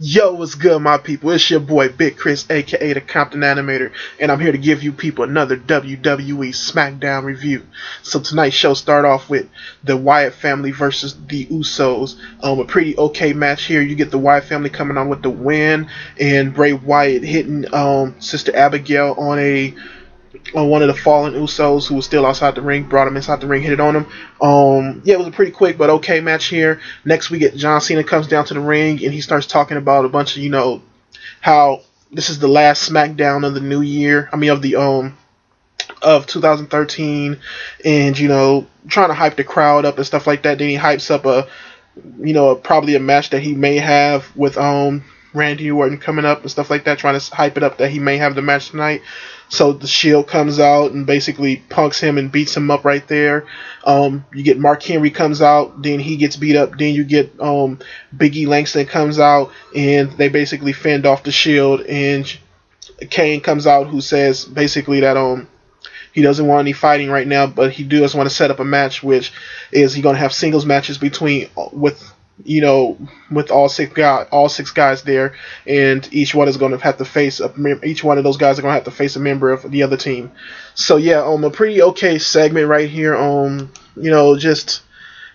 Yo, what's good, my people? It's your boy Big Chris, aka the Compton Animator, and I'm here to give you people another WWE Smackdown review. So tonight's show start off with the Wyatt family versus the Usos. A pretty okay match here. You get the Wyatt family coming on with the win, and Bray Wyatt hitting Sister Abigail on one of the fallen Usos who was still outside the ring, brought him inside the ring, hit it on him. Yeah, it was a pretty quick but okay match here. Next we get John Cena comes down to the ring and he starts talking about a bunch of, how this is the last SmackDown of the new year. I mean of 2013, and trying to hype the crowd up and stuff like that. Then he hypes up probably a match that he may have with Randy Orton coming up and stuff like that, trying to hype it up that he may have the match tonight. So the Shield comes out and basically punks him and beats him up right there. You get Mark Henry comes out, then he gets beat up. Then you get Big E Langston comes out, and they basically fend off the Shield. And Kane comes out, who says basically that he doesn't want any fighting right now, but he does want to set up a match, which is he going to have singles matches with all six guys there, and each one is going to have to face each one of those guys are going to have to face a member of the other team. So yeah, a pretty okay segment right here. Just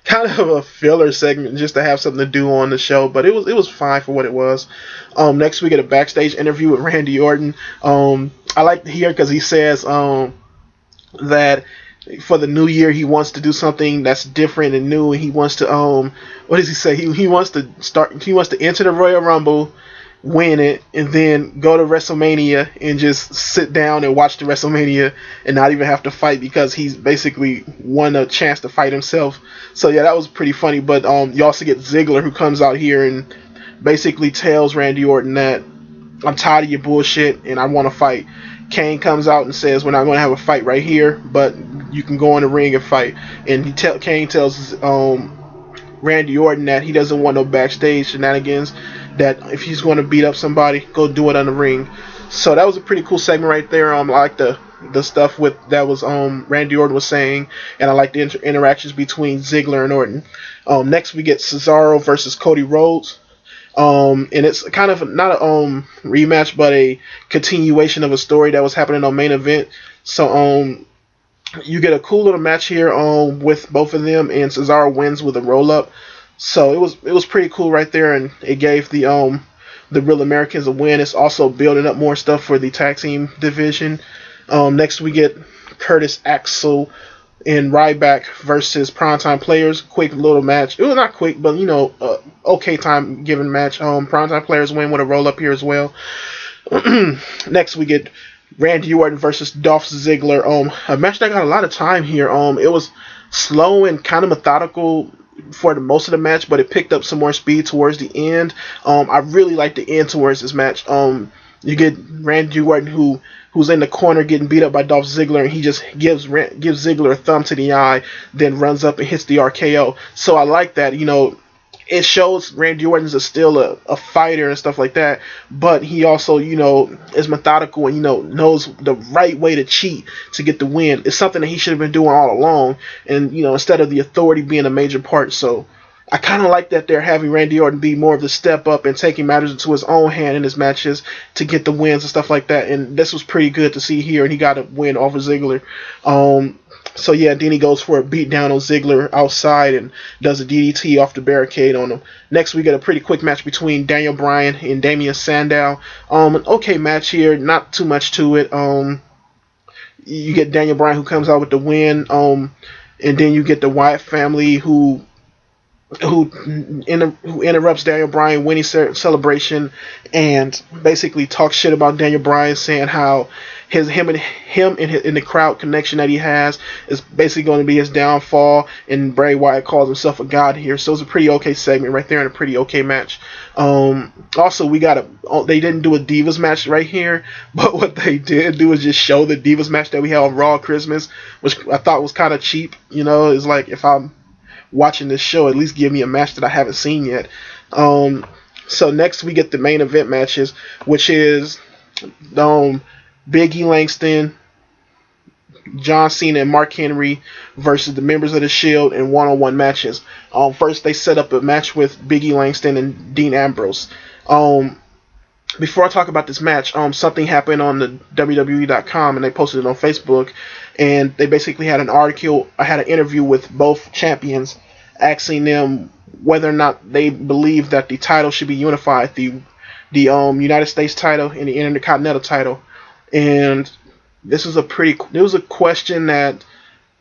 kind of a filler segment just to have something to do on the show, but it was fine for what it was. Next we get a backstage interview with Randy Orton. I like to hear because he says that for the new year he wants to do something that's different and new, and he wants to what does he say? He wants to enter the Royal Rumble, win it, and then go to WrestleMania and just sit down and watch the WrestleMania and not even have to fight because he's basically won a chance to fight himself. So yeah, that was pretty funny. But you also get Ziggler, who comes out here and basically tells Randy Orton that I'm tired of your bullshit and I want to fight. Kane comes out and says we're not going to have a fight right here, but you can go in the ring and fight. And Kane tells Randy Orton that he doesn't want no backstage shenanigans, that if he's going to beat up somebody, go do it on the ring. So that was a pretty cool segment right there. I like the stuff that was Randy Orton was saying, and I like the interactions between Ziggler and Orton. Next we get Cesaro versus Cody Rhodes. And it's kind of not a rematch, but a continuation of a story that was happening on Main Event. So you get a cool little match here with both of them, and Cesaro wins with a roll up. So it was pretty cool right there, and it gave the Real Americans a win. It's also building up more stuff for the tag team division. Next we get Curtis Axel and Ryback versus Primetime Players. Quick little match. It was not quick, but okay time given match. Primetime Players win with a roll up here as well. Next we get Randy Orton versus Dolph Ziggler. A match that got a lot of time here. It was slow and kind of methodical for most of the match, but it picked up some more speed towards the end. I really like the end towards this match. You get Randy Orton who's in the corner getting beat up by Dolph Ziggler, and he just gives Ziggler a thumb to the eye, then runs up and hits the RKO. So I like that. It shows Randy Orton's still a fighter and stuff like that, but he also, is methodical and, knows the right way to cheat to get the win. It's something that he should have been doing all along, and, instead of the authority being a major part. So I kind of like that they're having Randy Orton be more of the step up and taking matters into his own hand in his matches to get the wins and stuff like that. And this was pretty good to see here, and he got a win over Ziggler. So yeah, then he goes for a beatdown on Ziggler outside and does a DDT off the barricade on him. Next we get a pretty quick match between Daniel Bryan and Damian Sandow. An okay match here, not too much to it. You get Daniel Bryan who comes out with the win, and then you get the Wyatt family who interrupts Daniel Bryan winning celebration and basically talks shit about Daniel Bryan, saying how him and the crowd connection that he has is basically going to be his downfall, and Bray Wyatt calls himself a god here. So it's a pretty okay segment right there and a pretty okay match. Also, they didn't do a Divas match right here, but what they did do is just show the Divas match that we had on Raw Christmas, which I thought was kind of cheap. It's like, if I'm watching this show, at least give me a match that I haven't seen yet. So next we get the main event matches, which is Big E Langston, John Cena and Mark Henry versus the members of the Shield in one-on-one matches. First they set up a match with Big E Langston and Dean Ambrose. Before I talk about this match, something happened on the WWE.com and they posted it on Facebook, and they basically had an article. I had an interview with both champions, asking them whether or not they believe that the title should be unified, the United States title and the Intercontinental title. And this was a question that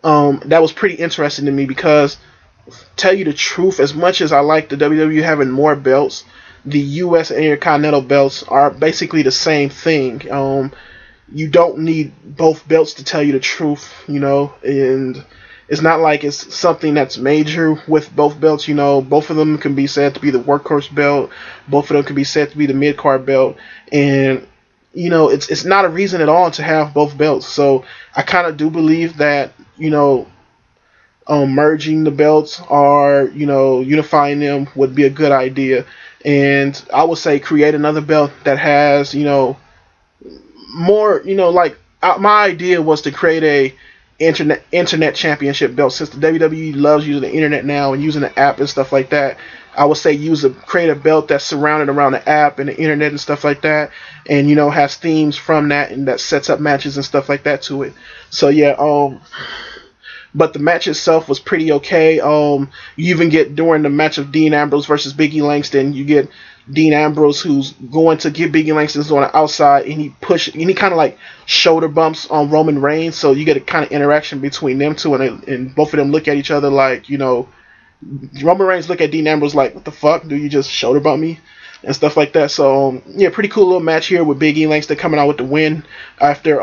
that was pretty interesting to me, because, tell you the truth, as much as I like the WWE having more belts, the U.S. and Intercontinental belts are basically the same thing. You don't need both belts, to tell you the truth, and it's not like it's something that's major with both belts. Both of them can be said to be the workhorse belt. Both of them can be said to be the mid-card belt. And, it's not a reason at all to have both belts. So I kind of do believe that, merging the belts or, unifying them would be a good idea. And I would say create another belt that has, more, my idea was to create a internet championship belt. Since the WWE loves using the internet now and using the app and stuff like that, I would say create a belt that's surrounded around the app and the internet and stuff like that, and has themes from that, and that sets up matches and stuff like that to it. So yeah, but the match itself was pretty okay. You even get, during the match of Dean Ambrose versus Big E Langston, you get Dean Ambrose who's going to get Big E Langston on the outside, and he kind of like shoulder bumps on Roman Reigns, so you get a kind of interaction between them two, and both of them look at each other like, Roman Reigns look at Dean Ambrose like, what the fuck, do you just shoulder bump me? And stuff like that. So yeah, pretty cool little match here with Big E Langston coming out with the win after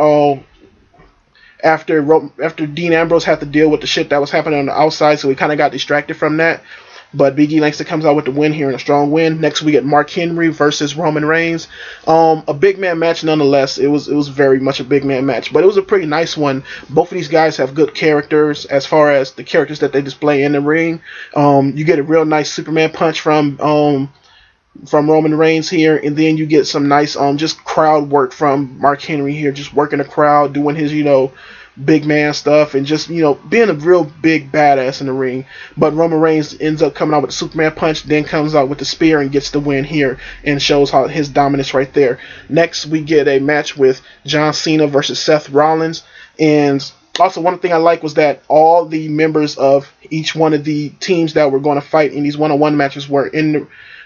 Dean Ambrose had to deal with the shit that was happening on the outside, so he kind of got distracted from that. But Big E Langston comes out with the win here, in a strong win. Next we get Mark Henry versus Roman Reigns. A big man match nonetheless. It was very much a big man match, but it was a pretty nice one. Both of these guys have good characters as far as the characters that they display in the ring. You get a real nice Superman punch from Roman Reigns here, and then you get some nice just crowd work from Mark Henry here, just working the crowd, doing his big man stuff, and just being a real big badass in the ring. But Roman Reigns ends up coming out with the Superman punch, then comes out with the spear and gets the win here, and shows how his dominance right there. Next we get a match with John Cena versus Seth Rollins. And also, one thing I like was that all the members of each one of the teams that were going to fight in these one-on-one matches were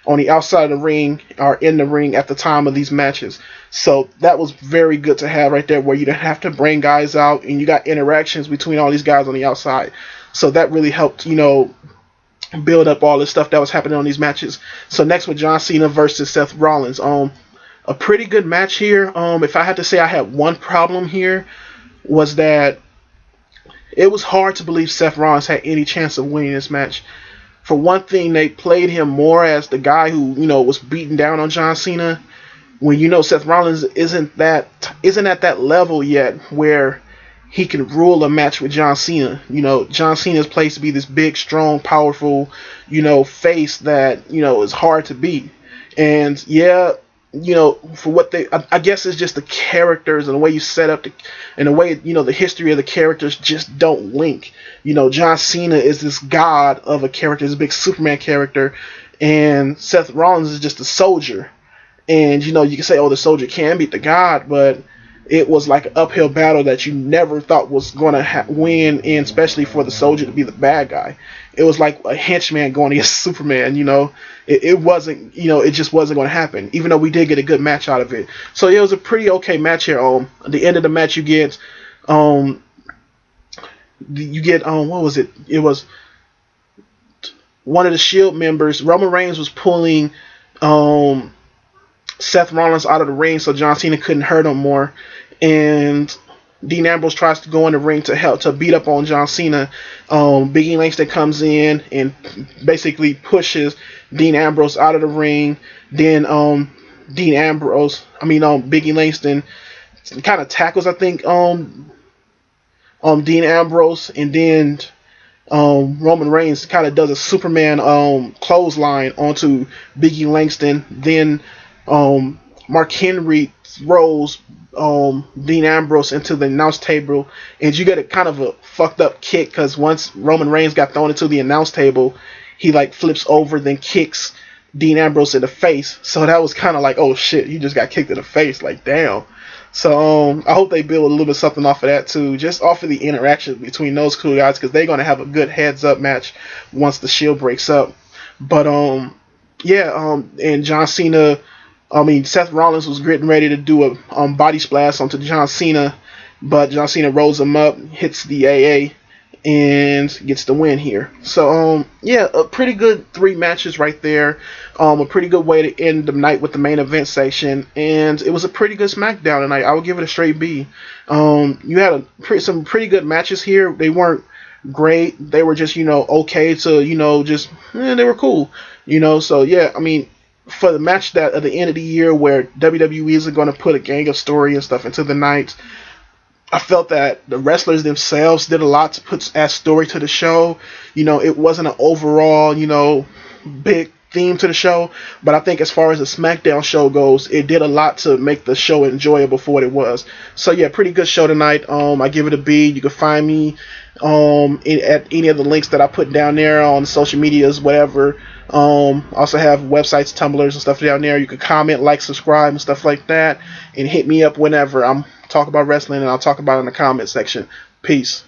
on the outside of the ring, or in the ring at the time of these matches. So that was very good to have right there, where you don't have to bring guys out, and you got interactions between all these guys on the outside. So that really helped, build up all this stuff that was happening on these matches. So next with John Cena versus Seth Rollins. A pretty good match here. If I had to say I had one problem here, was that it was hard to believe Seth Rollins had any chance of winning this match. For one thing, they played him more as the guy who, was beating down on John Cena, when Seth Rollins isn't at that level yet where he can rule a match with John Cena. John Cena is placed to be this big, strong, powerful, face that, is hard to beat. And yeah, for what I guess it's just the characters and the way you set up and the way, the history of the characters just don't link. John Cena is this god of a character, this big Superman character, and Seth Rollins is just a soldier. And, you can say, oh, the soldier can beat the god, but it was like an uphill battle that you never thought was going to win, and especially for the soldier to be the bad guy. It was like a henchman going against Superman, It wasn't, it just wasn't going to happen, even though we did get a good match out of it. So yeah, it was a pretty okay match here. At the end of the match, you get, what was it? It was one of the Shield members. Roman Reigns was pulling, Seth Rollins out of the ring so John Cena couldn't hurt him more, and Dean Ambrose tries to go in the ring to beat up on John Cena. Big E Langston comes in and basically pushes Dean Ambrose out of the ring. Then Big E Langston kind of tackles, I think, Dean Ambrose, and then Roman Reigns kind of does a Superman clothesline onto Big E Langston. Then Mark Henry throws Dean Ambrose into the announce table, and you get a kind of a fucked up kick because once Roman Reigns got thrown into the announce table, he like flips over, then kicks Dean Ambrose in the face. So that was kind of like, oh shit, you just got kicked in the face, like damn. So I hope they build a little bit something off of that too, just off of the interaction between those two guys, because they're gonna have a good heads up match once the Shield breaks up. But and John Cena, Seth Rollins was getting ready to do a body splash onto John Cena, but John Cena rolls him up, hits the AA, and gets the win here. So a pretty good 3 matches right there. A pretty good way to end the night with the main event section, and it was a pretty good SmackDown tonight. I would give it a straight B. You had some pretty good matches here. They weren't great. They were just okay to they were cool. So yeah, for the match that at the end of the year where WWE is going to put a gang of story and stuff into the night, I felt that the wrestlers themselves did a lot to add story to the show. It wasn't an overall, big theme to the show, but I think as far as the SmackDown show goes, it did a lot to make the show enjoyable for what it was. So yeah, pretty good show tonight. I give it a B. You can find me at any of the links that I put down there on social medias, whatever. Also have websites, Tumblrs, and stuff down there. You can comment, like, subscribe, and stuff like that, and hit me up whenever I'm talking about wrestling, and I'll talk about it in the comment section. Peace.